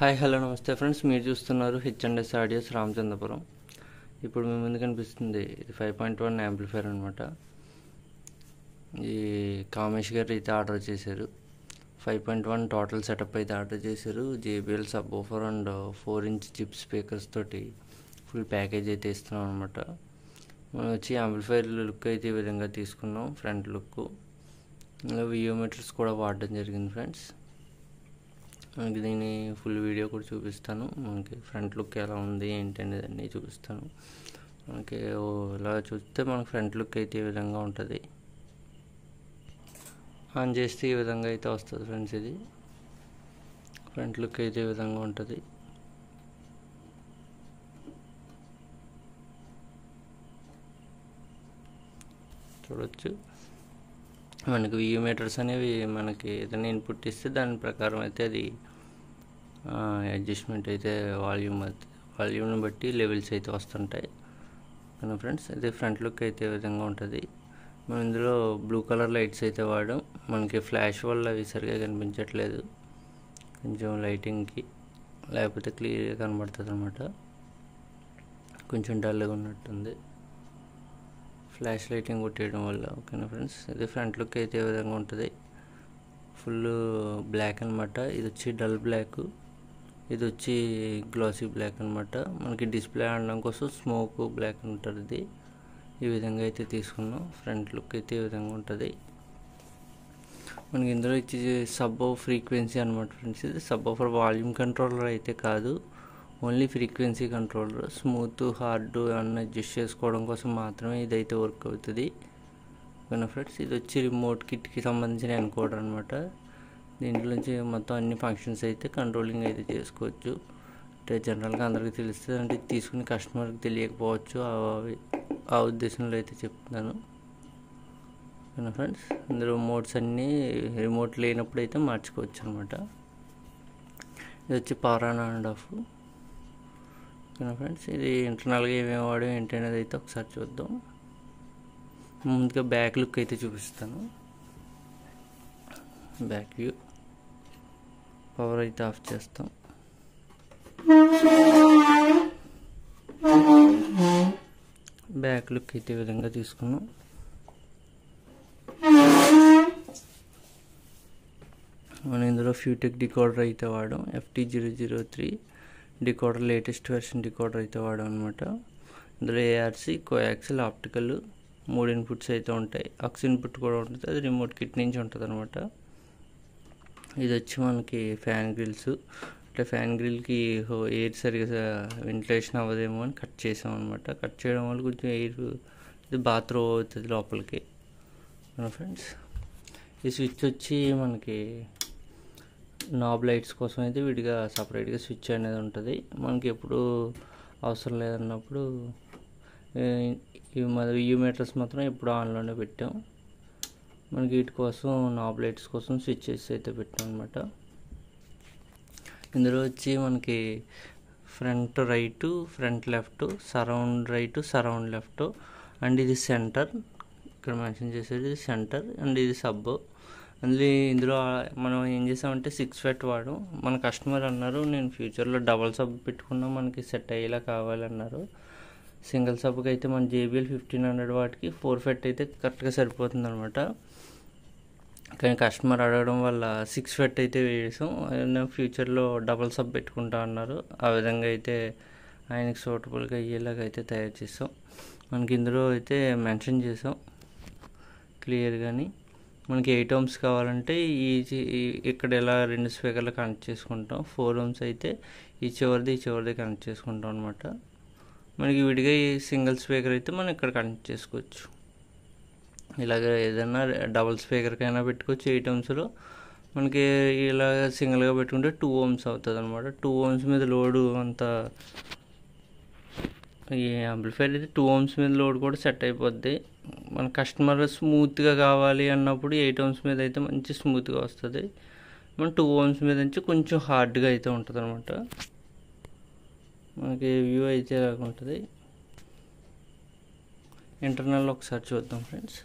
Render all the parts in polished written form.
Hi hello నమస్తే friends, మీరు చూస్తున్నారు హెచ్&ఎస్ ఆడియోస్ రామచంద్రపురం. ఇప్పుడు మీ ముందు కనిపిస్తుంది ఇది 5.1 యాంప్లిఫైర్ అనమాట. ఈ కామేష్ గారు అయితే ఆర్డర్ చేశారు. 5.1 టోటల్ సెటప్ అయితే ఆర్డర్ చేశారు. JBL sub woofer and 4-inch chip speakers తోటి ఫుల్ ప్యాకేజ్ అయితే ఇస్తున్నాం అనమాట. మనం వచ్చి యాంప్లిఫైర్ లుక్ అయితే ఈ విధంగా తీసుకున్నాం. ఫ్రంట్ లుక్ ఇలా వియోమీటర్స్ కూడా వాడడం జరిగింది ఫ్రెండ్స్. మనకి దీని ఫుల్ వీడియో కూడా చూపిస్తాను. మనకి ఫ్రంట్ లుక్ ఎలా ఉంది ఏంటి అనేది అన్నీ చూపిస్తాను. మనకి ఇలా చూస్తే మనకి ఫ్రంట్ లుక్ అయితే ఈ విధంగా ఉంటుంది. ఆన్ చేస్తే ఈ విధంగా అయితే వస్తుంది ఫ్రెండ్స్. ఇది ఫ్రంట్ లుక్ అయితే ఈ విధంగా ఉంటుంది. చూడొచ్చు. మనకి వియోమీటర్స్ అనేవి మనకి ఏదైనా ఇన్పుట్ ఇస్తే దాని ప్రకారం అయితే అది అడ్జస్ట్మెంట్ అయితే వాల్యూమ్ని బట్టి లెవెల్స్ అయితే వస్తుంటాయి కదా ఫ్రెండ్స్. అయితే ఫ్రంట్ లుక్ అయితే ఈ విధంగా ఉంటుంది. మనం ఇందులో బ్లూ కలర్ లైట్స్ అయితే వాడాం. మనకి ఫ్లాష్ వల్ల అవి సరిగా కనిపించట్లేదు, కొంచెం లైటింగ్కి, లేకపోతే క్లియర్గా కనబడుతుంది అనమాట. కొంచెం డల్గా ఉన్నట్టుంది ఫ్లాష్ లైటింగ్ కొట్టేయడం వల్ల. ఓకేనా ఫ్రెండ్స్, ఇది ఫ్రంట్ లుక్ అయితే ఏ విధంగా ఉంటుంది. ఫుల్ బ్లాక్ అనమాట. ఇది వచ్చి డల్ బ్లాక్, ఇది వచ్చి గ్లాసీ బ్లాక్ అనమాట. మనకి డిస్ప్లే ఆడడం కోసం స్మోక్ బ్లాక్ ఉంటుంది. ఈ విధంగా అయితే తీసుకున్నాం. ఫ్రంట్ లుక్ అయితే ఈ విధంగా ఉంటుంది. మనకి ఇందులో ఇచ్చి సబ్ ఫ్రీక్వెన్సీ అనమాట ఫ్రెండ్స్. ఇది సబ్ ఆఫర్ వాల్యూమ్ కంట్రోలర్ అయితే కాదు, only frequency controller. Smooth hard అన్న అడ్జస్ట్ చేసుకోవడం కోసం మాత్రమే ఇదైతే వర్క్ అవుతుంది. ఓకేనా ఫ్రెండ్స్, ఇది వచ్చి రిమోట్ కిట్కి సంబంధించిన ఎన్కోడర్ అనమాట. దీంట్లో నుంచి మొత్తం అన్ని ఫంక్షన్స్ అయితే కంట్రోలింగ్ అయితే చేసుకోవచ్చు. అంటే జనరల్గా అందరికీ తెలుస్తుంది, అంటే తీసుకుని కస్టమర్కి తెలియకపోవచ్చు. ఆ ఉద్దేశంలో అయితే చెప్తున్నాను. ఓకేనా ఫ్రెండ్స్, ఇందులో మోడ్స్ అన్నీ రిమోట్ లేనప్పుడు అయితే మార్చుకోవచ్చు అనమాట. ఇది వచ్చి పవర్ ఆన్ అండ్ ఆఫ్. ఓకేనా ఫ్రెండ్స్, ఇది ఇంటర్నల్గా ఏమేమి వాడడం ఏంటి అనేది అయితే ఒకసారి చూద్దాం. ముందుగా బ్యాక్ లుక్ అయితే చూపిస్తాను. Back view. పవర్ అయితే ఆఫ్ చేస్తాం. బ్యాక్ లుక్ అయితే ఈ విధంగా తీసుకున్నాం. మనం ఇందులో ఫ్యూటెక్ డికోడర్ అయితే వాడాం. FT003 decoder, latest version decoder అయితే వాడాం అనమాట. ఇందులో ARC, కోయాక్సిల్, ఆప్టికల్ 3 ఇన్పుట్స్ అయితే ఉంటాయి. AUX ఇన్పుట్ కూడా ఉంటుంది, అది రిమోట్ కిట్ నుంచి ఉంటుంది అనమాట. ఇది వచ్చి మనకి ఫ్యాన్ గ్రిల్స్. అంటే ఫ్యాన్ గ్రిల్కి ఎయిర్ సరిగా వెంటిలేషన్ అవ్వదేమో అని కట్ చేసాం అనమాట. కట్ చేయడం వల్ల కొంచెం ఎయిర్ ఇది బాత్రూమ్ అవుతుంది లోపలికి ఫ్రెండ్స్. ఈ స్విచ్ వచ్చి మనకి నాబ్ లైట్స్ కోసం అయితే విడిగా సపరేట్గా స్విచ్ అనేది ఉంటుంది. మనకి ఎప్పుడు అవసరం లేదన్నప్పుడు వియోమీటర్స్ మాత్రం ఎప్పుడు ఆన్లోనే పెట్టాం. మనకి వీటి కోసం నాబ్ లైట్స్ కోసం స్విచ్చెస్ అయితే పెట్టాం అనమాట. ఇందులో వచ్చి మనకి front right, front left, surround right, surround left, and ఇది సెంటర్. ఇక్కడ మెన్షన్ చేసేది సెంటర్, అండ్ ఇది సబ్. ఇందులో మనం ఏం చేసామంటే 6 FET వాడు. మన కస్టమర్ అన్నారు, నేను ఫ్యూచర్లో డబల్ సబ్ పెట్టుకున్నా మనకి సెట్ అయ్యేలా కావాలన్నారు. సింగిల్ సబ్కి అయితే మన JBL 1500 వాటికి 4 FET అయితే కరెక్ట్గా సరిపోతుంది అనమాట. కానీ కస్టమర్ అడగడం వల్ల 6 FET అయితే వేసాం. ఫ్యూచర్లో డబల్ సబ్ పెట్టుకుంటా అన్నారు. ఆ విధంగా అయితే ఆయనకి సూటబుల్గా అయ్యేలాగా అయితే తయారు చేసాం. మనకి ఇందులో అయితే మెన్షన్ చేసాం క్లియర్గాని. మనకి 8 ohms కావాలంటే ఇక్కడ ఇలా 2 స్పీకర్లు కనెక్ట్ చేసుకుంటాం. 4 ohms అయితే ఈ చివరిది కనెక్ట్ చేసుకుంటాం అనమాట. మనకి విడిగా ఈ సింగిల్ స్పీకర్ అయితే మనం ఇక్కడ కనెక్ట్ చేసుకోవచ్చు. ఇలాగ ఏదైనా డబుల్ స్పీకర్కైనా పెట్టుకోవచ్చు. 8 ohmsలో మనకి ఇలా సింగిల్గా పెట్టుకుంటే 2 ohms అవుతుంది అనమాట. 2 ohms మీద లోడు అంతా ఈ యాంప్లిఫైర్ అయితే 2 ohms మీద లోడ్ కూడా సెట్ అయిపోద్ది. మన కస్టమర్ స్మూత్గా కావాలి అన్నప్పుడు 8 ohms మీద అయితే మంచి స్మూత్గా వస్తుంది. మన 2 ohms మీద నుంచి కొంచెం హార్డ్గా అయితే ఉంటుంది అనమాట. మనకి వ్యూ అయితే ఇలాగ ఉంటుంది. ఇంటర్నల్ ఒకసారి చూద్దాం ఫ్రెండ్స్.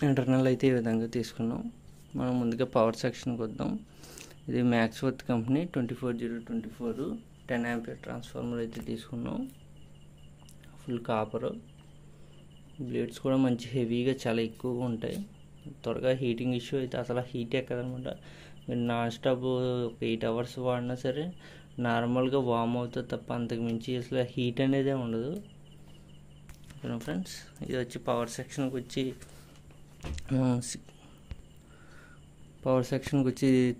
ఇంటర్నల్ అయితే ఈ విధంగా తీసుకున్నాం. మనం ముందుగా పవర్ సెక్షన్కి వద్దాం. ఇది మ్యాక్స్వర్త్ కంపెనీ 24024 10 ఆంపియర్ ట్రాన్స్ఫార్మర్ అయితే తీసుకున్నాం. ఫుల్ కాపరు. బ్లేడ్స్ కూడా మంచి హెవీగా చాలా ఎక్కువగా ఉంటాయి. త్వరగా హీటింగ్ ఇష్యూ అయితే అసలు హీట్ ఎక్కదనమాట. మీరు నాన్ స్టాప్ 8 అవర్స్ వాడినా సరే నార్మల్గా వామ్ అవుతుంది తప్ప అంతకు మించి అసలు హీట్ అనేదే ఉండదు. ఫ్రెండ్స్, ఇది వచ్చి పవర్ సెక్షన్కి వచ్చి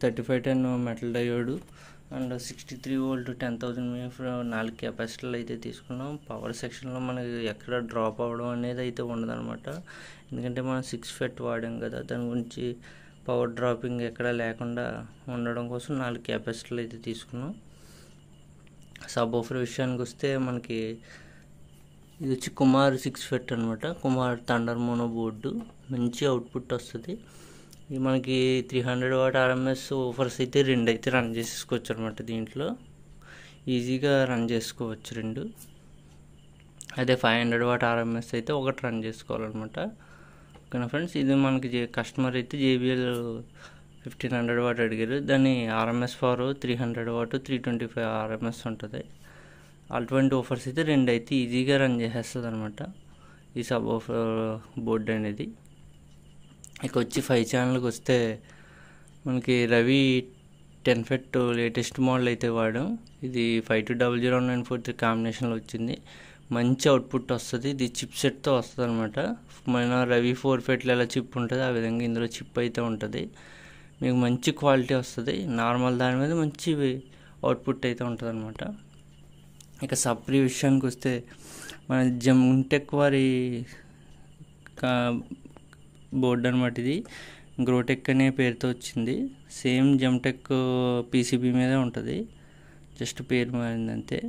3510 metal diode and 63 volt 10,000 mAh 4 కెపాసిటర్లు అయితే తీసుకున్నాం. పవర్ సెక్షన్లో మనకి ఎక్కడ డ్రాప్ అవ్వడం అనేది అయితే ఉండదన్నమాట. ఎందుకంటే మనం 6 ఫెట్ వాడాం కదా, దాని గురించి పవర్ డ్రాపింగ్ ఎక్కడ లేకుండా ఉండడం కోసం 4 కెపాసిటర్లు అయితే తీసుకున్నాం. సబ్ వూఫర్ విషయానికి వస్తే మనకి ఇది వచ్చి కుమార్ 6 ఫెట్ అనమాట. కుమార్ థండర్ మోనో బోర్డు, మంచి అవుట్పుట్ వస్తుంది. ఇది మనకి 300 వాట్ RMS వూఫర్స్ అయితే 2 అయితే రన్ చేసుకోవచ్చు అనమాట. దీంట్లో ఈజీగా రన్ చేసుకోవచ్చు 2. అదే 500 వాట్ RMS అయితే 1 రన్ చేసుకోవాలన్నమాట. ఓకేనా ఫ్రెండ్స్, ఇది మనకి కస్టమర్ అయితే JBL 1500 వాట్ అడిగారు. దాని RMS పవర్ 300 వాట్ 325 RMS ఉంటుంది. అటువంటి వూఫర్స్ అయితే 2 అయితే ఈజీగా రన్ చేసేస్తుంది అనమాట ఈ సబ్ వూఫర్ బోర్డు అనేది. ఇక వచ్చి 5 ఛానల్కి వస్తే మనకి రవి 10 ఫెట్ లేటెస్ట్ మోడల్ అయితే వాడాం. ఇది 52000943 కాంబినేషన్లో వచ్చింది. మంచి అవుట్పుట్ వస్తుంది. ఇది చిప్ సెట్తో వస్తుంది అనమాట. మన రవి 4 ఫెట్లో ఎలా చిప్ ఉంటుంది ఆ విధంగా ఇందులో చిప్ అయితే ఉంటుంది. మీకు మంచి క్వాలిటీ వస్తుంది. నార్మల్ దాని మీద మంచి అవుట్పుట్ అయితే ఉంటుంది అనమాట. ఇక సప్రీ విషయానికి వస్తే మన జెమ్టెక్ వారి బోర్డు అనమాట. ఇది గ్రోటెక్ అనే పేరుతో వచ్చింది. సేమ్ జెమ్టెక్ PCB మీదే ఉంటుంది, జస్ట్ పేరు మారిందంతే.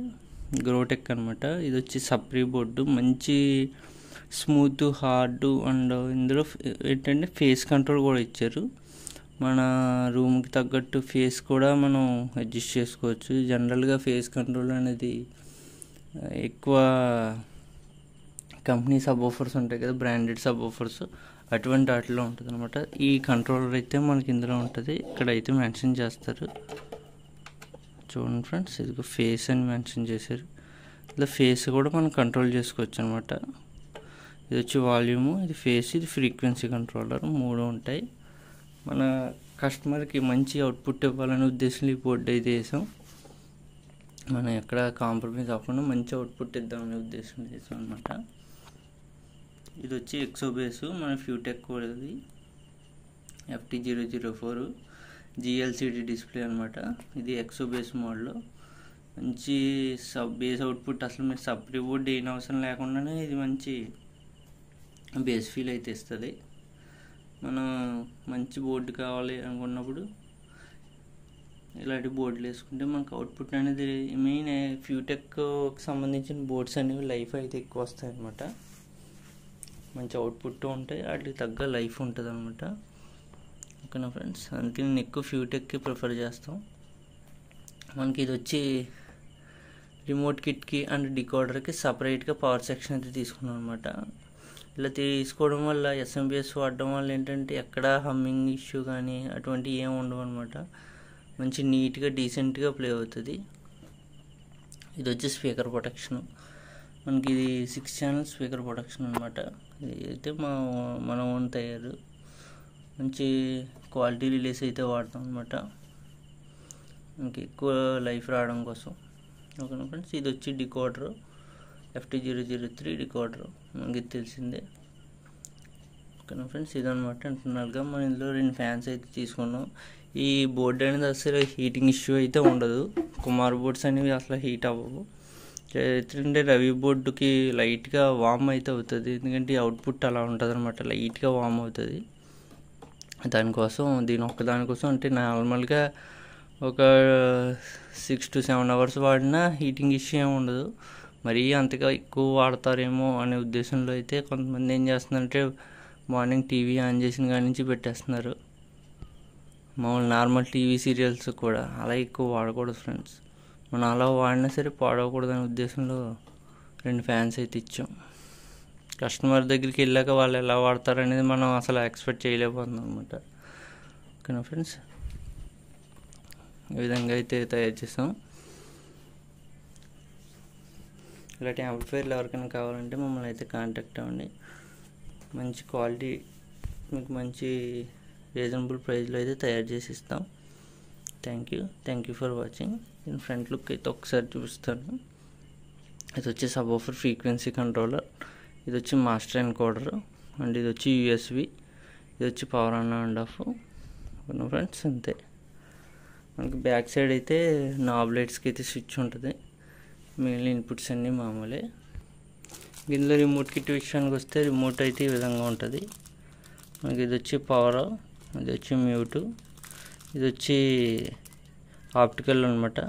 గ్రోటెక్ అనమాట. ఇది వచ్చి సప్రీ బోర్డు, మంచి స్మూత్ హార్డ్ అండ్ ఇందులో ఏంటంటే ఫేస్ కంట్రోల్ కూడా ఇచ్చారు. మన రూమ్కి తగ్గట్టు ఫేస్ కూడా మనం అడ్జస్ట్ చేసుకోవచ్చు. జనరల్గా ఫేస్ కంట్రోల్ అనేది ఎక్కువ కంపెనీ సబ్ వూఫర్స్ ఉంటాయి కదా, బ్రాండెడ్ సబ్ వూఫర్స్, అటువంటి వాటిలో ఉంటుంది అనమాట. ఈ కంట్రోలర్ అయితే మనకి ఇందులో ఉంటుంది. ఇక్కడ అయితే మెన్షన్ చేస్తారు చూడండి ఫ్రెండ్స్. ఇది ఫేస్ అని మెన్షన్ చేశారు. ఇలా ఫేస్ కూడా మనం కంట్రోల్ చేసుకోవచ్చు అనమాట. ఇది వచ్చి వాల్యూము, ఇది ఫేస్, ఇది ఫ్రీక్వెన్సీ కంట్రోలర్, 3 ఉంటాయి. మన కస్టమర్కి మంచి అవుట్పుట్ ఇవ్వాలనే ఉద్దేశంలో ఈ బోర్డు అయితే వేసాం. మనం ఎక్కడ కాంప్రమైజ్ అవ్వకుండా మంచి అవుట్పుట్ ఇద్దామనే ఉద్దేశం చేసాం అనమాట. ఇది వచ్చి ఎక్సోబేస్, మన ఫ్యూటెక్ కూడా ఇది FT004 GLCD డిస్ప్లే అనమాట. ఇది ఎక్సోబేస్ మోడల్. మంచి బేస్ అవుట్పుట్, అసలు మీరు సప్రీ బోర్డు ఏం అవసరం లేకుండానే ఇది మంచి బేస్ ఫీల్ అయితే ఇస్తుంది. మనం మంచి బోర్డు కావాలి అనుకున్నప్పుడు ఇలాంటి బోర్డులు వేసుకుంటే మనకు అవుట్పుట్ అనేది మెయిన్ ఫ్యూటెక్కి సంబంధించిన బోర్డ్స్ అనేవి లైఫ్ అయితే ఎక్కువ వస్తాయి అన్నమాట. మంచి అవుట్పుట్ ఉంటాయి, వాటికి తగ్గ లైఫ్ ఉంటుంది అనమాట. ఓకేనా ఫ్రెండ్స్, అందుకే నేను ఎక్కువ ఫ్యూటెక్కి ప్రిఫర్ చేస్తాం. మనకి ఇది వచ్చి రిమోట్ కిట్కి అండ్ డికోడర్కి సపరేట్గా పవర్ సెక్షన్ అయితే తీసుకున్నాం అనమాట. ఇలా తీసుకోవడం వల్ల SMPS వాడడం వల్ల ఏంటంటే ఎక్కడ హమ్మింగ్ ఇష్యూ కానీ అటువంటివి ఏమి ఉండవు అనమాట. మంచి నీట్గా డీసెంట్గా ప్లే అవుతుంది. ఇది వచ్చి స్పీకర్ ప్రొటెక్షన్. మనకి ఇది 6 ఛానల్ స్పీకర్ ప్రొటెక్షన్ అనమాట. ఇది అయితే మన ఓన్ తయారు. మంచి క్వాలిటీ రిలీజ్ అయితే వాడతాం అనమాట, మనకి ఎక్కువ లైఫ్ రావడం కోసం. ఓకేనా ఫ్రెండ్స్, ఇది వచ్చి డికోడర్ FT003 డికోడర్, మనకి తెలిసిందే. ఓకేనా ఫ్రెండ్స్, ఇదనమాట. ఇంటర్నల్గా మనం ఇందులో 2 ఫ్యాన్స్ అయితే తీసుకున్నాం. ఈ బోర్డు అనేది అసలు హీటింగ్ ఇష్యూ అయితే ఉండదు. కుమార్ బోర్డ్స్ అనేవి అసలు హీట్ అవ్వవు. ఎందుకంటే రవి బోర్డుకి లైట్గా వామ్ అయితే అవుతుంది, ఎందుకంటే అవుట్పుట్ అలా ఉంటుంది అనమాట, లైట్గా వామ్ అవుతుంది. దానికోసం దానికోసం అంటే నార్మల్గా ఒక 6 to 7 అవర్స్ వాడినా హీటింగ్ ఇష్యూ ఏమి ఉండదు. మరీ అంతగా ఎక్కువ వాడతారేమో అనే ఉద్దేశంలో అయితే కొంతమంది ఏం చేస్తున్నారంటే మార్నింగ్ టీవీ ఆన్ చేసిన కాడి నుంచి పెట్టేస్తున్నారు. మామూలు నార్మల్ టీవీ సీరియల్స్ కూడా అలా ఎక్కువ వాడకూడదు ఫ్రెండ్స్. మనం అలా వాడినా సరే పాడవకూడదు అనే ఉద్దేశంలో 2 ఫ్యాన్స్ అయితే ఇచ్చాం. కస్టమర్ దగ్గరికి వెళ్ళాక వాళ్ళు ఎలా వాడతారు అనేది మనం అసలు ఎక్స్పెక్ట్ చేయలేకపోతున్నాం అనమాట. ఓకేనా ఫ్రెండ్స్, ఈ విధంగా అయితే తయారు చేసాం. ఇలాంటి యాంప్లిఫైర్లు ఎవరికైనా కావాలంటే మమ్మల్ని అయితే కాంటాక్ట్ అవ్వండి. మంచి క్వాలిటీ మీకు మంచి రీజనబుల్ ప్రైస్లో అయితే తయారు చేసి ఇస్తాం. Thank you for watching. నేను ఫ్రంట్ లుక్ అయితే ఒకసారి చూపిస్తాను. ఇది వచ్చి సబ్వూఫర్ ఫ్రీక్వెన్సీ కంట్రోలర్, ఇది వచ్చి మాస్టర్ ఎన్కోడర్, అండ్ ఇది వచ్చి యూఎస్బి, ఇది వచ్చి పవర్ ఆన్ అండ్ ఆఫ్. ఓకేనా ఫ్రెండ్స్, అంతే. మనకి బ్యాక్ సైడ్ అయితే నాబ్ లైట్స్కి అయితే స్విచ్ ఉంటుంది. మిగిలిన ఇన్పుట్స్ అన్నీ మామూలే. ఇందులో రిమోట్ కిట్ విషయానికి వస్తే రిమోట్ అయితే ఈ విధంగా ఉంటుంది. మనకి ఇది వచ్చి పవర్, ఇది వచ్చి మ్యూటు, ఇది వచ్చి ఆప్టికల్ అనమాట,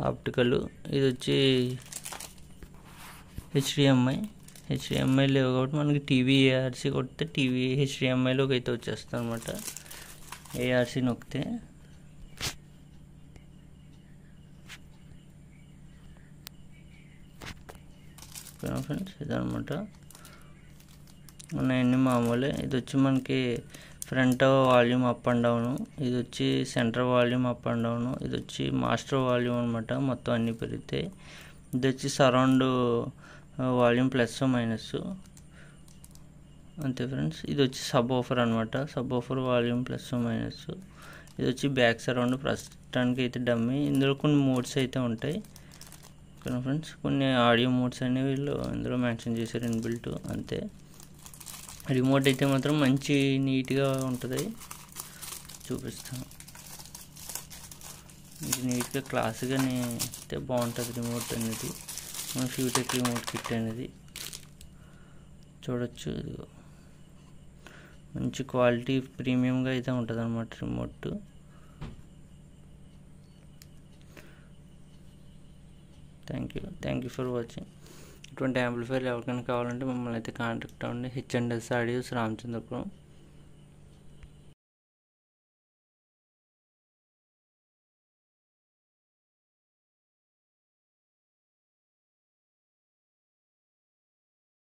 ఆప్టికల్. ఇది వచ్చి హెచ్డిఎంఐ లేవు కాబట్టి మనకి టీవీ ఏఆర్సీ కొడితే టీవీ హెచ్డిఎంఐలోకి అయితే వచ్చేస్తుంది అనమాట. ఏఆర్సీ నొక్కితే ఫ్రెండ్స్ ఇదనమాట. ఉన్నాయన్నీ మామూలే. ఇది వచ్చి మనకి front volume up and down, ఇది వచ్చి centre volume up and down, ఇది వచ్చి మాస్టర్ వాల్యూమ్ అనమాట. మొత్తం అన్నీ పెరిగితే ఇది వచ్చి సరౌండ్ వాల్యూమ్ ప్లస్ మైనస్, అంతే ఫ్రెండ్స్. ఇది వచ్చి సబ్ ఆఫర్ అనమాట, sub offer volume plus minus. ఇది వచ్చి బ్యాక్ సరౌండ్, ప్రస్తుతానికి అయితే డమ్మీ. ఇందులో కొన్ని మోడ్స్ అయితే ఉంటాయి. ఓకేనా ఫ్రెండ్స్, కొన్ని ఆడియో మోడ్స్ అనేవి వీళ్ళు ఇందులో మెన్షన్ చేశారు ఇన్బిల్ట్, అంతే. రిమోట్ అయితే మాత్రం మంచి నీట్గా ఉంటుంది, చూపిస్తాను. ఇది నీట్గా క్లాస్గానే అయితే బాగుంటుంది రిమోట్ అనేది. మన ఫ్యూటెక్ రిమోట్ కిట్ అనేది చూడొచ్చు. ఇది మంచి క్వాలిటీ ప్రీమియంగా అయితే ఉంటుంది అన్నమాట remote. Thank you for watching. ఇటువంటి యాంప్లిఫైర్లు ఎవరికైనా కావాలంటే మమ్మల్ని అయితే కాంటాక్ట్ అవ్వండి. హెచ్&ఎస్ ఆడియోస్, రామచంద్రపురం.